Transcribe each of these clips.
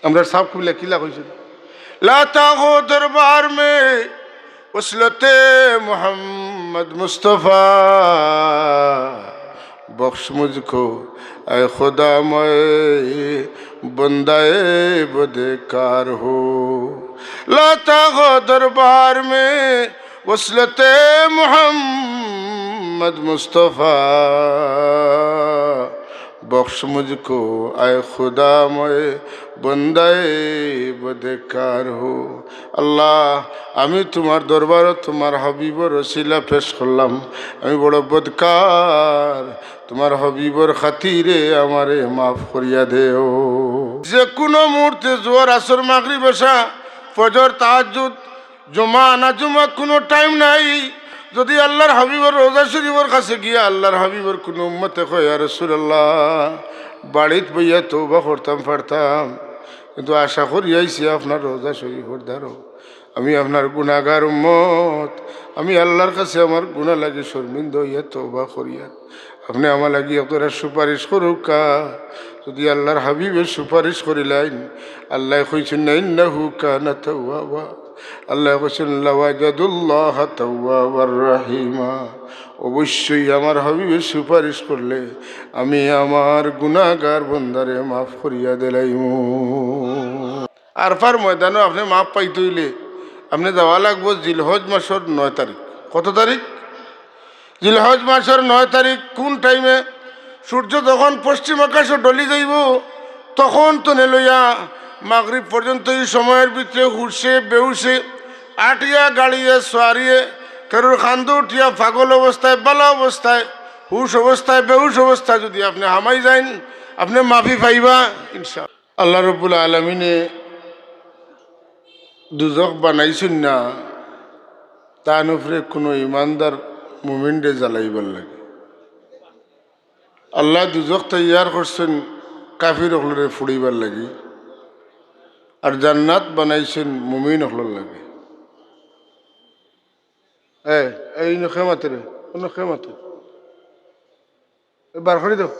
আমরা সাফ খুলে কিলা কইছি, লা তাগো দরবার মে वसलते मोहम्मद मुस्तफ़ा बख्श मुझको ऐ खुदा मैं बंदाए बदकार हो लाता हो दरबार में वसलते मोहम्मद मुस्तफ़ा बख्श मुझको आए खुदा मैं बंदाए बदकार हो। আল্লাহ, আমি তোমার দরবারে তোমার হাবিবর রসিলা পেশ করলাম, আমি বড় বদকার, তোমার হাবিবর খাতিরে আমারে মাফ করিয়া দেও। যে কোনো মুহূর্তে জোয়ার আসর মাগরিব এশা ফজর তাহাজ্জুদ জুমা না জুমা কোনো টাইম নাই। যদি আল্লাহর হাবিবর রোজা শরীফের কাছে গিয়া আল্লাহর হাবিবর কোনো উম্মতে কয় ইয়া রাসূলুল্লাহ বাড়িতে বইয়া তওবা করতাম পারতাম, কিন্তু আশা করি আইছি আপনার রোজা শরীফের দ্বারো, আমি আপনার গুনাহগার উম্মত, আমি আল্লাহর কাছে আমার গুনাহ লাগি শর্মিন্দ হইয়া তওবা করিয়া আপনি আমার লাগি আপনারা সুপারিশ করুকা। যদি আল্লাহর হাবিবের সুপারিশ করিলেন, আল্লাহ কইছেন না ইন্নাহু কানা তাওয়াবা, আল্লাহ কইছেন লাওয়াজাদুল্লাহ তাওয়াবার রাহিমা, অবশ্যই আমার হাবিবের সুপারিশ করলে আমি আমার গুনাহগার বান্দারে মাফ করিয়া দিলাইমু। আরফার ময়দানও আপনি মাফ পাইতে হইলে আপনি যাওয়া লাগবো জিলহজ মাসের 9 তারিখ। কত তারিখ? জিলহজ মাসের 9 তারিখ। কোন টাইমে? সূর্য যখন পশ্চিম আকাশে ডলি যাইব তখন তো নেলইয়া মাগরিব পর্যন্ত এই সময়ের ভিতরে হুশে বেহুশে আটিয়া গাড়িয়ে সোয়ারিয়ে কারোর খান্দু উঠিয়া পাগল অবস্থায় বালা অবস্থায় হুশ অবস্থায় বেহুশ অবস্থায় যদি আপনি হামাই যান আপনি মাফি পাইবা ইনশাআল্লাহ। আল্লাহ রাব্বুল আলামিনে দুজক বানাইছেন না তার উপরে কোনো ইমানদার মুমিনরে জ্বালাইবার লাগে। আল্লাহ দুজক তৈয়ার করছেন কাফির হলরে ফুড়িবার লাগি, আর জান্নাত বানাইছেন মুমিন হলর লাগে। এই খেমাতে রে কোন খেমাতে বার করে দাও।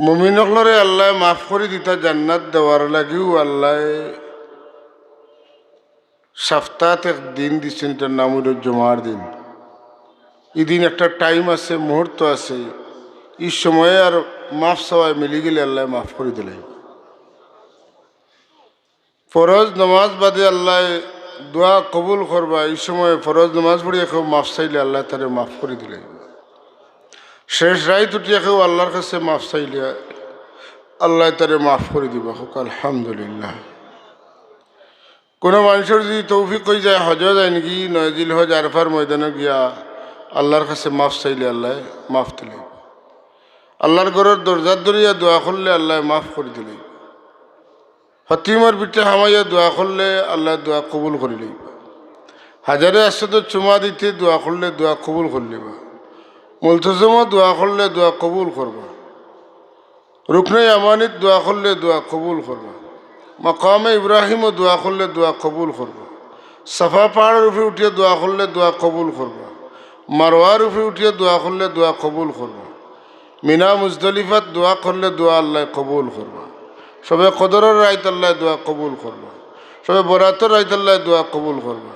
মুমিন হলরে আল্লাহ মাফ করে দিতা জান্নাত দেওয়ার লাগিও আল্লাহ সপ্তাহে এক দিন দিচ্ছেন, তার নাম হল জুমার দিন। এই দিন একটা টাইম আছে, মুহূর্ত আছে, এই সময়ে আর মাফ সবাই মিলি গেলে আল্লাহ মাফ করে দিলে। ফরজ নামাজ বাদে আল্লাহ দোয়া কবুল করবা, এই সময় ফরজ নামাজ পড়িয়া কেউ মাফ চাইলে আল্লাহ তারে মাফ করে দিলে। শেষ রাত উঠিয়া কেউ আল্লাহর কাছে মাফ চাইলে আল্লাহ তারে মাফ করে দিবা। হোক আলহামদুলিল্লাহ। কোনো মানুষের যদি তৌফিক হয়ে যায় হজ যায় নাকি 9 জিলহজ আরফার ময়দানে গিয়া আল্লাহর কাছে মাফ চাইলে আল্লাহ মাফ দিলে। আল্লাহর ঘরের দরজার দরিয়া দোয়া করলে আল্লাহ মাফ করে দিলে। হতিমার পিঠে হামাইয়া দোয়া করলে আল্লাহ দোয়া কবুল করে লইবা। হাজারে আসতে চুমা দিতে দোয়া করলে দোয়া কবুল করে লিবা। মুলতজমা দোয়া করলে দোয়া কবুল করবা। রুকনে আমানিত দোয়া করলে দোয়া কবুল করবা। মাকামে ইব্রাহিমও দোয়া করলে দোয়া কবুল করবা। সাফা পাহাড়ের উপরে উঠিয়ে দোয়া করলে দোয়া কবুল করবা। মারোয়ার উপরে উঠিয়ে দোয়া করলে দোয়া কবুল করবা। মিনা মুজদলিফাত দোয়া করলে দোয়া আল্লাহ কবুল করবা। সবে কদরের রাইত আল্লাহ দোয়া কবুল করবা। সবে বরাতের রাইত আল্লাহ দোয়া কবুল করবা।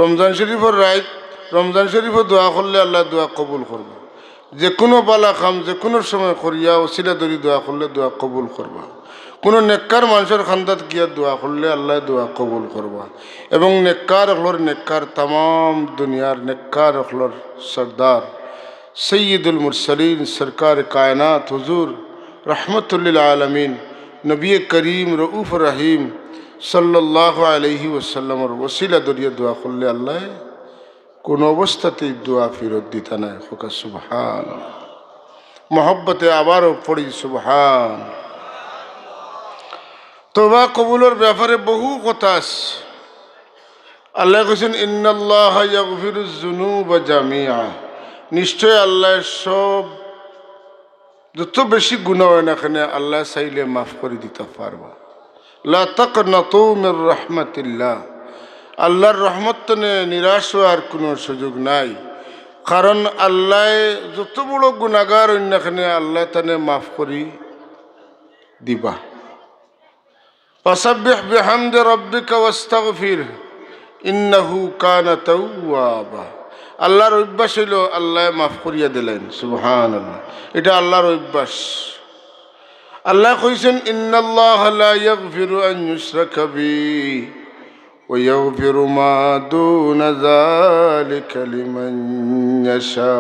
রমজান শরীফের রাইত রমজান শরীফও দোয়া করলে আল্লাহ দোয়া কবুল করবা। যে কোনো বালা খাম যে কোনো সময় করিয়া ওসিলা ধরি দোয়া করলে দোয়া কবুল করবা। কোনো নেককার মানুষের খান্দাত গিয়া দোয়া করলে আল্লাহ দোয়া কবুল করবা। এবং নেককার হলর নেককার তাম দুনিয়ার নেককার হলর সর্দার সৈয়দুল মুরসলিন সরকার কায়নাত হুজুর রহমতুল্লিল আলমিন নবী করিম রউফ রহিম সাল্লাল্লাহু আলাইহি ওয়াসাল্লামর ওসিলা দরিয়া দোয়া করলে আল্লাহ কোনো অবস্থাতেই দোয়া ফেরত দিতা নাই। হোক সুবহান। মহব্বতে আবারও পড়ি সুবহান। তওবা কবুলের ব্যাপারে বহু কথা আছে। আল্লাহ কইছেন ইন্নাল্লাহ ইয়াগফিরুজ যুনুবা জামিআ, নিশ্চয় আল্লাহ সব যত বেশি গুনাহ হয় না কেন আল্লাহ চাইলে মাফ করে দিতে পারবা। লা তাকনাতু মির রাহমাতিল্লাহ, আল্লাহর রহমত তনে নিরাশ হওয়ার কোনো সুযোগ নাই। কারণ আল্লাহ যত বড় গুনাহগার অন্যখানে আল্লাহ তানে মাফ করি দিবা। ফাসাব্বিহ বিহামদি রাব্বিকা ওয়াস্তাগফির ইন্নাহু কানা তাওয়াবা। আল্লাহর অভ্যাস হইল আল্লাহ মাফ করিয়া দিলেন, সুবহানাল্লাহ। এটা আল্লাহর অভ্যাস। আল্লাহ কইছেন ইন্নাল্লাহা লা ইয়াগফিরু আন ইউশরাকা বিহি ওয়া ইয়াগফিরু মা দুনা যালিকা লিমান ইয়াশা।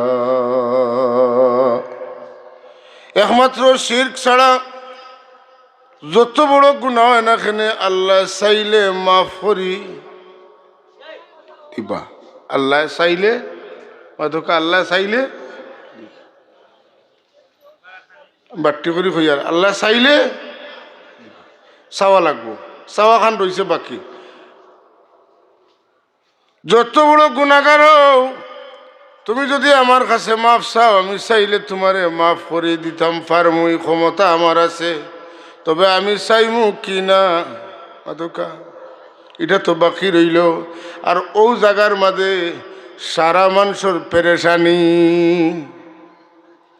একমাত্র শিরক ছাড়া যত বড় গুনাহ হয় না কেন আল্লাহ চাইলে মাফ করি দিবা। আল্লাহ চাইলে আল্লাহ চাইলে বাট্টি করি হইয়ার আল্লাহ চাইলে চাওয়া লাগবো। চাওয়া খান রয়েছে বাকি। যত বড় গুনাহগার হও তুমি যদি আমার কাছে মাফ চাও আমি চাইলে তোমারে মাফ করে দিতাম পারমু, এই ক্ষমতা আমার আছে। তবে আমি চাইমু কি না এটা তো বাকি রইল। আর ও জায়গার মাঝে সারা মানুষের পেরেশানি,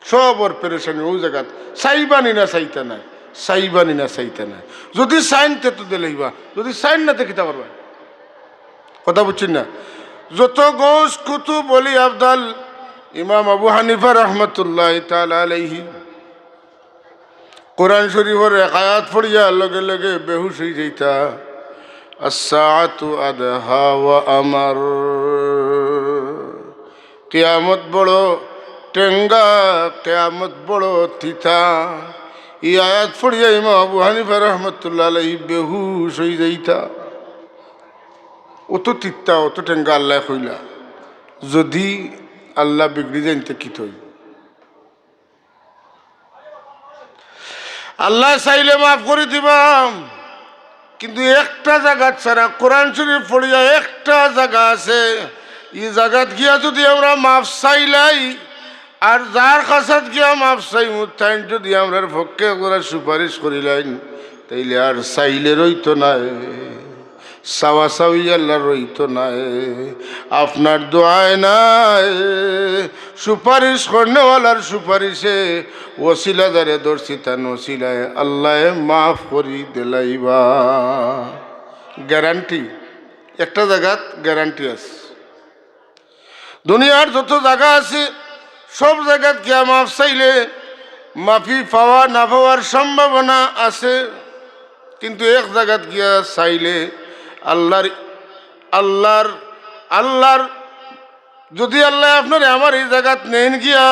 সবর পেরেশানি ও জায়গা। চাইবানি না চাইতে নাই, চাইবানি না চাইতে নাই। যদি চাইন তে তো দিলেইবা, যদি চাইন না দেখিতে পারবা। কথা বুঝছেন না? যত গোস কুতুব বলি আফদাল ইমাম আবু হানিফা রহমতুল্লাহ তাআলা আলাইহি কোরআন শরীফের এক আয়াত পড়িয়া লগে লগে বেহুশ হয়ে যাইতা। আস-সাআতু আদহা ওয়া আমার। কিয়ামত বড় টেঙ্গা, কিয়ামত বড় তিতা। এই আয়াত পড়িয়া ইমাম আবু হানিফা রহমতুল্লাহ আলাইহি বেহুশ হয়ে যাইতা। অত তিতা অত টেঙ্গা আল্লাহ কইলা, যদি আল্লাহ বিগড়ি জানতে কি থই। আল্লাহ চাইলে মাফ করে দিবাম, কিন্তু একটা জায়গা ছাড়া কোরআন শরীফ পড়িয়া একটা জায়গা আছে, এই জায়গাত গিয়া যদি আমরা মাফ চাইলাই আর যার কাছাত গিয়া মাফ চাই মুতাইন যদি আমরার পক্ষে ওরা সুপারিশ করিলাইন তাইলে আর চাইলে রইতো নাই, চাওয়া চাওয়ি আল্লাহ রইতো নাই। আপনার দোয়ায় নাই, সুপারিশ করনেওয়ালার সুপারিশে ওসিলা দারে ধরছি তান ওসিলায় আল্লাহ মাফ করি দিলাইবা। গ্যারান্টি একটা জায়গাত গ্যারান্টি আছে। দুনিয়ার যত জায়গা আছে সব জায়গাত গিয়া মাফ চাইলে মাফি পাওয়া না পাওয়ার সম্ভাবনা আছে, কিন্তু এক জায়গাত গিয়া চাইলে আল্লাহর আল্লাহর আল্লাহর যদি আল্লাহ আপনার আমার এই জায়গাত নেন গিয়া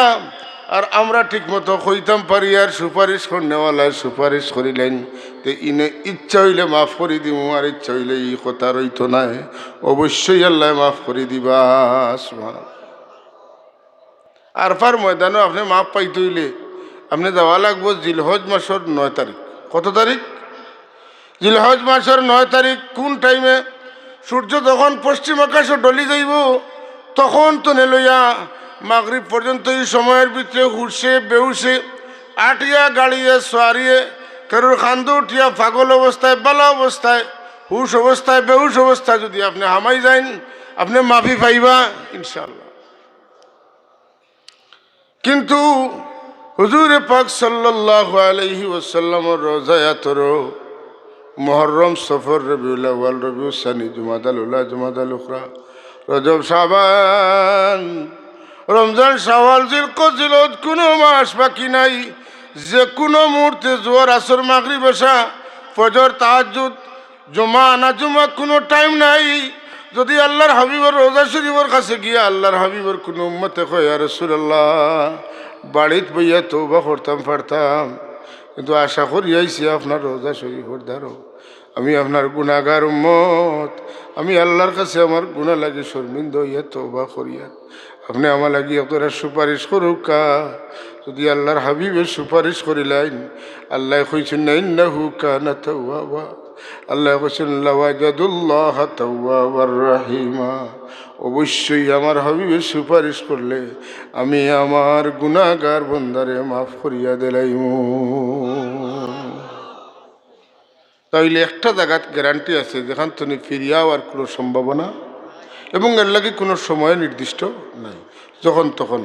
আর আমরা ঠিক মতো কইতাম পারি আর সুপারিশ করনেওয়ালায় সুপারিশ করিলেন তো ইনে ইচ্ছা হইলে মাফ করে দিব, আর ইচ্ছা হইলে এই কথা রইতো নাই, অবশ্যই আল্লাহ মাফ করে দিবা। আরফার ময়দানও আপনি মাফ পাইতে হইলে আপনি যাওয়া লাগবো জিলহজ মাসের 9 তারিখ। কত তারিখ? জিলহজ মাসের 9 তারিখ। কোন টাইমে? সূর্য যখন পশ্চিম আকাশে ডলি যাইব তখন তো লইয়া মাগরিব পর্যন্ত এই সময়ের ভিতরে হুশে বেহুশে আটিয়া গাড়িয়ে সোয়ারিয়ে কারোর খান্দু উঠিয়া পাগল অবস্থায় বালা অবস্থায় হুশ অবস্থায় বেহুশ অবস্থায় যদি আপনি হামাই যান আপনি মাফি পাইবা ইনশাআল্লাহ। কিন্তু হুজুর পাক সাল্লাল্লাহু আলাইহি ওয়াসাল্লামের রোজায়াতর মুহররম সফর রবিউল আউয়াল রবিউল সানি জুমাদাল উলা জুমাদাল উখরা রজব শাবান রমজান শাওয়াল জিলকদ জিলহজ কোনো মাস বাকি নাই। যে কোনো মুহূর্তে জোহর আসর মাগরিব এশা ফজর তাহাজ্জুদ জুমা না জুমা কোনো টাইম নাই। যদি আল্লাহর হাবিবের রোজা শরীফের কাছে গিয়া আল্লাহর হাবিবের কোনো উম্মতে কয় ইয়া রাসূলুল্লাহ বাড়িত বইয়া তওবা করতাম পারতাম, কিন্তু আশা করি আইছি আপনার রোজা শরীফের দ্বারা আমি আপনার গুনাহগার উম্মত, আমি আল্লাহর কাছে আমার গুনাহ লাগে শর্মিন্দা হইয়া তওবা করিয়া আপনি আমার লাগি আপনারা সুপারিশ করুকা। যদি আল্লাহর হাবিবের সুপারিশ করিলেন আল্লাহ কইছেন না ইন্নাহু কানা তাওয়াবা, আল্লাহ কইছেন লাওয়াজাদুল্লাহ তাওয়াবার রাহিমা। অবশ্যই আমার হাবিবের সুপারিশ করলে আমি আমার গুনাহগার বান্দারে মাফ করিয়া দিলাইমু। তাইলে একটা জায়গাত গ্যারান্টি আছে যেখান তুমি ফিরিয়া আর কোনো সম্ভাবনা এবং এর লাগে কোনো সময় নির্দিষ্ট নাই, যখন তখন।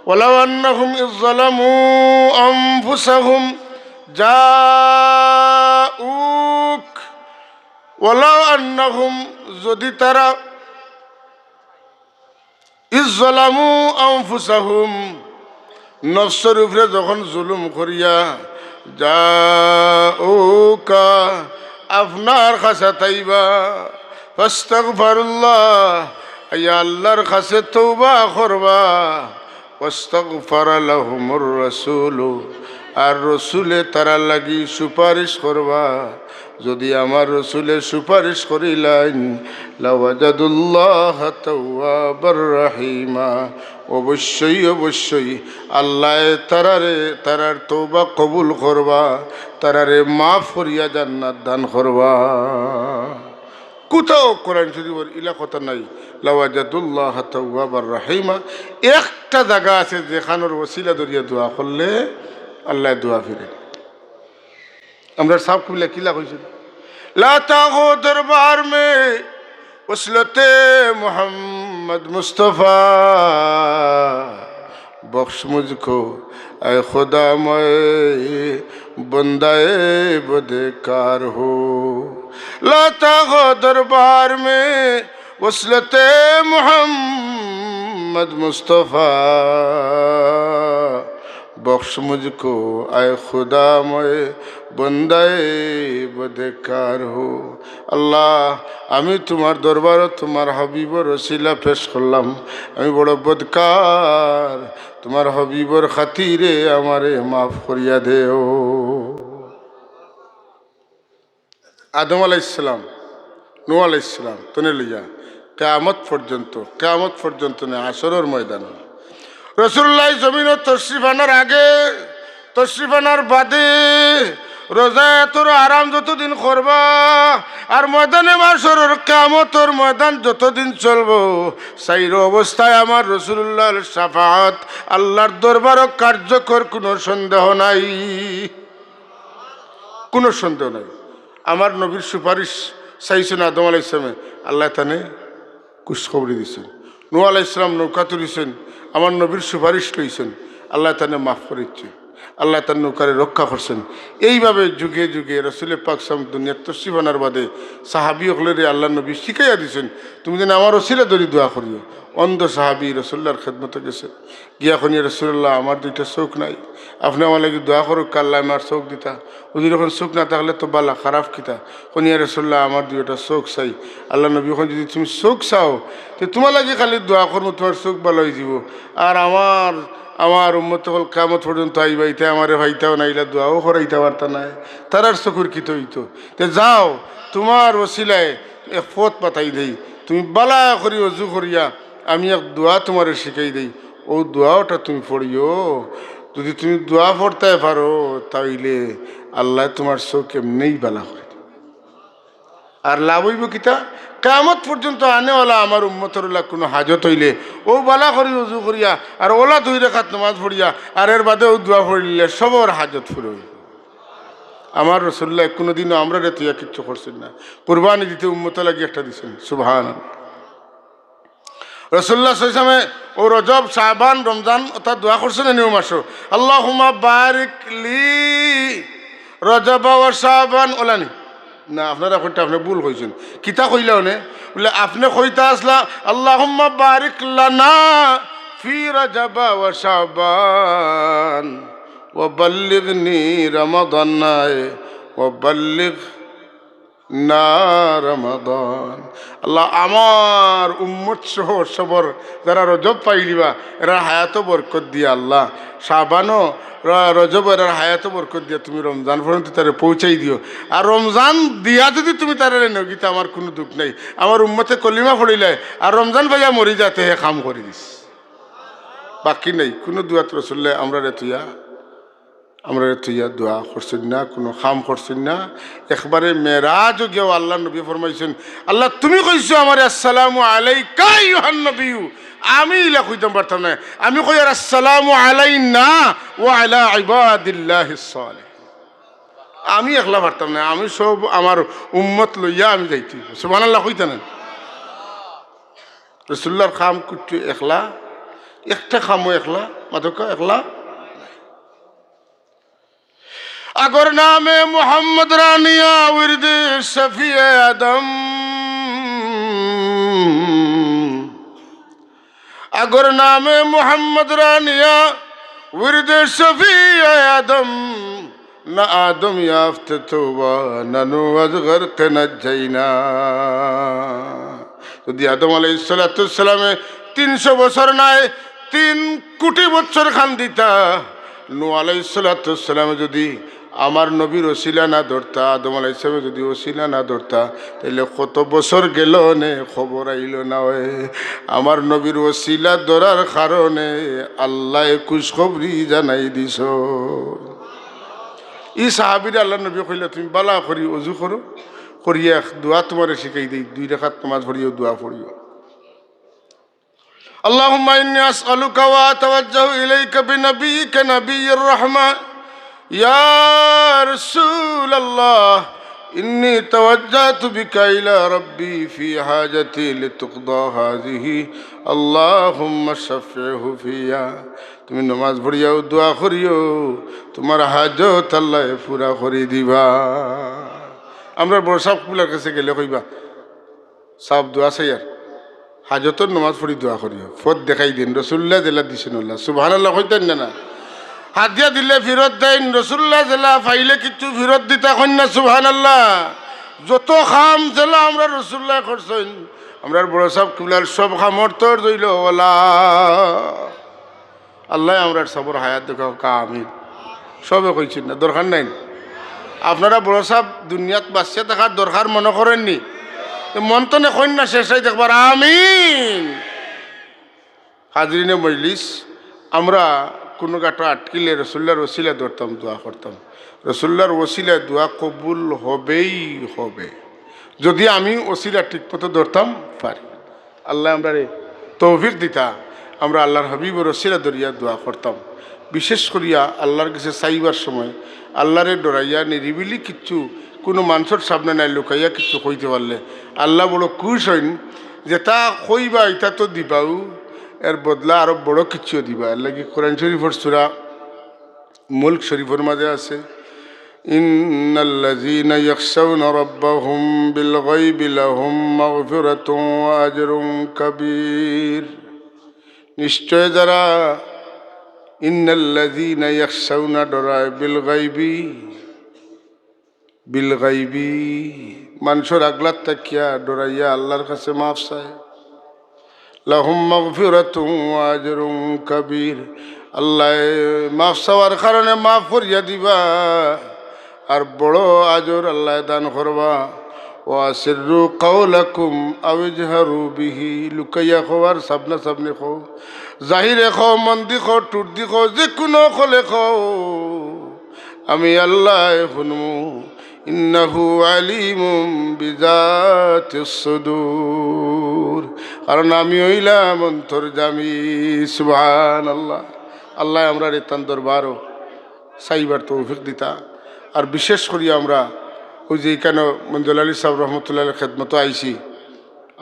ওয়ালাউ আন্নাহুম ইয যালামু আনফুসাহুম জাউক, ওয়ালাউ আন্নাহুম যদি তারা ইয যালামু আনফুসাহুম নফসের উপরে যখন জুলুম করিয়া জাউকা আপনার কাছে তাইবা ফাস্তাগফিরুল্লাহ ইয়া আল্লাহর কাছে তওবা করবা ওয়াস্তাগফার লাহুমুর রাসূল আর রসুলে তারা লাগি সুপারিশ করবা, যদি আমার রসুলে সুপারিশ করিলেন লাওয়াজাদুল্লাহ তাওয়াবার রহিমা, অবশ্যই অবশ্যই আল্লাহ তারার তওবা কবুল করবা, তারারে মাফ করিয়া জান্নাত দান করবা। কোথাও কোরআন শরীফের ইলা কথা নাই লাওয়াজাদুল্লাহ তাওয়াবার রহিমা। একটা জায়গা আছে যেখানোর ওসিলা দরিয়া দোয়া করলে আল্লাহ দোয়া ফিরে। আমরা সব কবিলা কিলা কইছি লা তাগো দরবার মে वसलते मोहम्मद मुस्तफ़ा बख्श मुझको ऐ खुदा मैं बंदाए बदकार हो। लाता हो दरबार में वसलते मोहम्मद मुस्तफ़ा बख्श मुझको आए खुदा मैं बंदाए बदकार हो। আল্লাহ আমি তোমার দরবারে তোমার হাবিবর রসিলা পেশ করলাম, আমি বড় বদকার, তোমার হাবিবর খাতিরে আমারে মাফ করিয়া দেও। আদম আলাইহিস সালাম, নূহ আলাইহিস সালাম তনে লইয়া কিয়ামত পর্যন্ত না আসরের ময়দান রাসূলুল্লাহ জমিনত তশরিফ আনার আগে তশরিফ আনার বাদে রোজায় তোর আরাম যতদিন করবা আর ময়দানে মাশরের কিয়ামতের ময়দান যতদিন চলবো সাইর অবস্থায় আমার রাসূলুল্লাহর শাফাআত আল্লাহর দরবারে কার্যকর, কোনো সন্দেহ নাই, কোনো সন্দেহ নাই। আমার নবীর সুপারিশ চাইছেন আদম আলাইহিস সালামে, আল্লাহ তানে খুশখবরি দিয়েছেন। নূহ আলাইহিস সালাম নৌকা তুলিছেন, আমার নবীর সুপারিশ লইছেন, আল্লাহ তানে মাফ করেছে, আল্লাহ তার নৌকারে রক্ষা করছেন। এইভাবে যুগে যুগে রসুল পাক সাল্লাল্লাহু আলাইহি দুনিয়ার তশরিফ আনার বাদে সাহাবী হলেরে আল্লাহ নবী শিখাইয়া দিয়েছেন, তুমি যেন আমার ওসিলা ধরি দোয়া করিও। অন্ধ সাহাবী রসুল্লাহর খেদমতে গেছে, গিয়া খনিয়া রসুল্লাহ আমার দুইটা চোখ নাই, আপনি আমার লাগে দোয়া করুক আল্লাহ আমার চোখ দিতা, যদি যখন চোখ না থাকলে তো বালা খারাপ কিতা। খনিয়া রসুল্লাহ আমার দুইটা চোখ চাই। আল্লাহ নবী এখন যদি তুমি চোখ চাও তো তোমার লাগে খালি দোয়া করবো, তোমার চোখ ভালো হয়ে যাব। আর আমার উম্মত হল কিয়ামত পর্যন্ত আইবা, ইতে আমারে ভাইতাও নাইলা দোয়াও করাইতে পারতা নাই, তারার চকুর কিত হইতো। তে যাও তোমার ওসিলায় এক পথ পাতাই দেই, তুমি বালা করি অজু করিয়া আমি এক দোয়া তোমার শিখাই দেই, ও দোয়াটা তুমি পড়িও। যদি তুমি দোয়া পড়তে পারো তাইলে আল্লাহ তোমার চোখ এমনিই বালা করে। আর লাভ হইব কিতা, কিয়ামত পর্যন্ত আনেওয়ালা আমার উম্মতের কোনো হাজত হইলে ও বালা করি উজু করিয়া আর ওলা 2 রাকাত নামাজ পড়িয়া আর এর বাদে ও দোয়া পড়িলে সবর হাজত ফুরে হইব। আমার রাসূলুল্লাহ কোনোদিনও আমরা তুইয়া কিচ্ছু করছেন না, কুরবানি দিতে উম্মত লাগি একটা দিছেন। সুবহানাল্লাহ। রাসূলুল্লাহ সাল্লাল্লাহু আলাইহি ওয়াসাল্লাম ও রজব শাবান রমজান অর্থাৎ দোয়া করছেন নিউ মাসে, আল্লাহুম্মা বারিক লি রজব ওয়া শাবান ওলানি না, আপনারা কইটা আপনি ভুল কইছেন। কিতা কইলা ওনে বলে আপনি কইতা আসলা আল্লাহুম্মা বারিক লানা ফি রজব ওয়া শাবান ওয়া বাল্লিগনি রমাদান ওয়া বাল্লিগ না রমাদান। আল্লাহ আমার উম্মত সহ সবর যারা রজব পাইলিবা এরা হায়াত বরকত দিয়া, আল্লাহ শাবানও রজব এর হায়াত বরকত দিয়া তুমি রমজান পর্যন্ত তারা পৌঁছাই দিও। আর রমজান দিয়া যদি তুমি তারা নগিতে আমার কোনো দুঃখ নাই, আমার উম্মতে কলিমা পড়িলে আর রমজান ভাইয়া মরি যাতে হে কাম করে দিস, বাকি নেই কোনো দুয়াত রাসূলুল্লাহ আমরা তুইয়া দোয়া করছেন না, কোনো খাম করছেন না। একবারে মেরাজও গিয়েও আল্লাহ নবী ফরমাইছেন, আল্লাহ তুমি কইছো আমার আসসালামু আলাইকা আইয়ুহান নবিয়্যু, আমি ইলা কইতাম পারতাম না, আমি কই আর আসসালামু আলাইনা ওয়া আলা ইবাদিল্লাহিস সালিহিন। আমি একলা পারতাম না, আমি সব আমার উম্মত লইয়া আমি যাইতে সুবহানাল্লাহ কইতা না। রসুল্লাহর খাম কুটু একলা, একটা খামও একলা, মাতকা একলা। আগর নামে মোহাম্মদ রানিয়া উর্দ শফিয়ে আদম, আগর নামে মোহাম্মদ রানিয়া উর্দ শফিয়ে আদম, না আদম ইয়াফতে তওবা নানু আজগর কে নাজাইনা। যদি আদম আলাইহিস সালামে 300 বছর নাই 3 কোটি বছর খান দিতা, নূহ আলাইহিস সালামে যদি আমার নবীর ওসিলা না ধরতা, আদম আলাইহিস সালামে যদি ওসিলা না ধরতা, তাহলে কত বছর গেল নে খবর আইল না। আমার নবীর ওসিলা ধরার কারণে আল্লাহ খুশখবরি জানাই দিছ। ই সাহাবির আল্লাহ নবী কইলা তুমি বালা করি অজু করো, করিয়া দোয়া তোমার শিখাই দিই, 2 রাকাত নামাজ পড়িও, দোয়া পড়িও। আল্লাহুম্মা ইন্নী আসআলুকা ওয়া আতাওয়াজ্জাহু ইলাইকা বিনাবিয়িকা নাবিয়্যির রাহমা ইয়া রাসূলাল্লাহ, ইন্নী তাওয়াজ্জাহতু বিকা ইলা রাব্বি ফি হাজাতি লিতুকদা হাযিহি আল্লাহুম্মা শাফি'হু ফিয়া। তুমি নামাজ পড়িও, দোয়া করিও, তোমার হাজত আল্লাহ পুরা করে দিবা। আমরা বড় সাহেবগুলার কাছে গেলে কইবা সাহেব দোয়া চাইয়ার হাজতর নামাজ পড়ি দোয়া করিও, ফত দেখাই দিন। রসুল্লাহ জেলা দিছেন আল্লাহ সুবহানাল্লাহ কইতেন না? হাত দিয়া দিলে ফিরত দেন, রসুল্লাহ জেলা পাইলে কিছু ফিরত দিতা কন্যা সুবহানাল্লাহ। যত খাম জেলা আমরা রসুল্লাহ করছেন, আমরা বড় সাহেবগুলার সব খামর তোর দইল ওলা আল্লাহ আমরা সবর হায়াত দেখাও কামিল। সবে কইছেন না, দরকার নাই। আপনারা বড় সাহেব দুনিয়াত বাচ্চা দেখার দরকার মনে করেননি? মন তো নেই না, শেষাই দেখবার আমিন। হাজরিনে মজলিস, আমরা কোনো গাটো আটকিলে রসুল্লার ওসিলা ধরতাম, দোয়া করতাম। রসুল্লার ওসিলায় দোয়া কবুল হবেই হবে, যদি আমি ওসিলা ঠিক মতো ধরতাম পারি। আল্লাহ আমরা তৌফিক দিতা, আমরা আল্লাহর হাবিবর ওসিলা ধরিয়া দোয়া করতাম। বিশেষ করিয়া আল্লাহর কাছে চাইবার সময় আল্লাহরে ডরাইয়া নিরিবিলি কিচ্ছু কোনো মানুষের সামনে নাই লুকাইয়া কিছু কইতে পারলে আল্লাহ বড় খুশ হইন, যে তা কইবা এটা তো দিবাও, এর বদলা আরো বড় কিছু দিবা। এর লাগি কোরআন শরীফের সূরা মুলক শরীফের মাঝে আছে, ইন্নাল্লাযীনা ইয়াখশাউনা রাব্বাহুম বিল গায়বি লাহুম মাগফিরাতুন ওয়া আজরুন কাবীর। নিশ্চয় যারা ইন্নাল্লাযীনা ইয়াখশাউনা ডরায় বিল গায়বি মানুষের আগলাত তাকিয়া ডরাইয়া আল্লাহর কাছে মাফ চায়, লাহুম মাগফিরাতুন ওয়া আজরুন কাবীর। আল্লাহ মাফ চাওয়ার কারণে মাফ করিয়া দিবা, আর বড় আজর আল্লাহ দান করবা। ওয়া সিররু কাওলাকুম আও ইজহারু বিহি, লুকাইয়া খাও আর সাবনা সাবনে খাও, জাহিরে খাও, মন দি খাও, টুট দি খাও, যে কোনো খলে খাও, আমি আল্লাহ শুনমু। ইন্নাহু আলিমুম বিজাতিস সুদূর, কারণ আমি হইলাম অন্তর্যামী। সুবহানাল্লাহ। আল্লাহ আমরা রেতান দরবারও সাইবার তৌফিক দিতা। আর বিশেষ করি আমরা ওই যে এখানে মঞ্জুল আলী সাহেব রহমতুল্লাহ খেদমতো আইছি,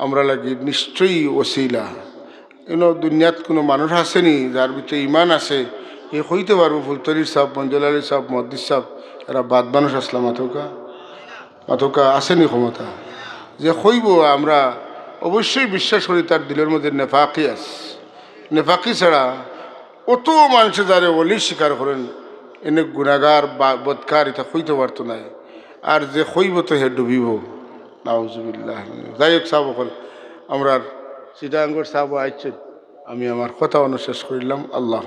আমরা লাগি নিশ্চয়ই ওসিলা। দুনিয়াত কোনো মানুষ আসেনি যার ভিতরে ইমান আছে, এ কইতে পারবো ফুলতরির সাহেব, মঞ্জুল আলী সাহেব, মহদ্দিস সাহেব, এরা বাদ মানুষ আসলাম মাথকা আসেনি ক্ষমতা যে কইব। আমরা অবশ্যই বিশ্বাস করি তার দিলের মধ্যে নেফাকি আছে। নেফাকি ছাড়া অত মানুষ যারে অলি স্বীকার করেন এনে গুণাগার বা বদকার এটা কইতে পারতো নাই, আর যে কইব তো হে ডুবিব। নাউজুবিল্লাহ। যাই হোক সাহেব হল আমরা চিটাঙ্গর সাহেব আইছেন, আমি আমার কথা অনুশেষ করিলাম। আল্লাহ।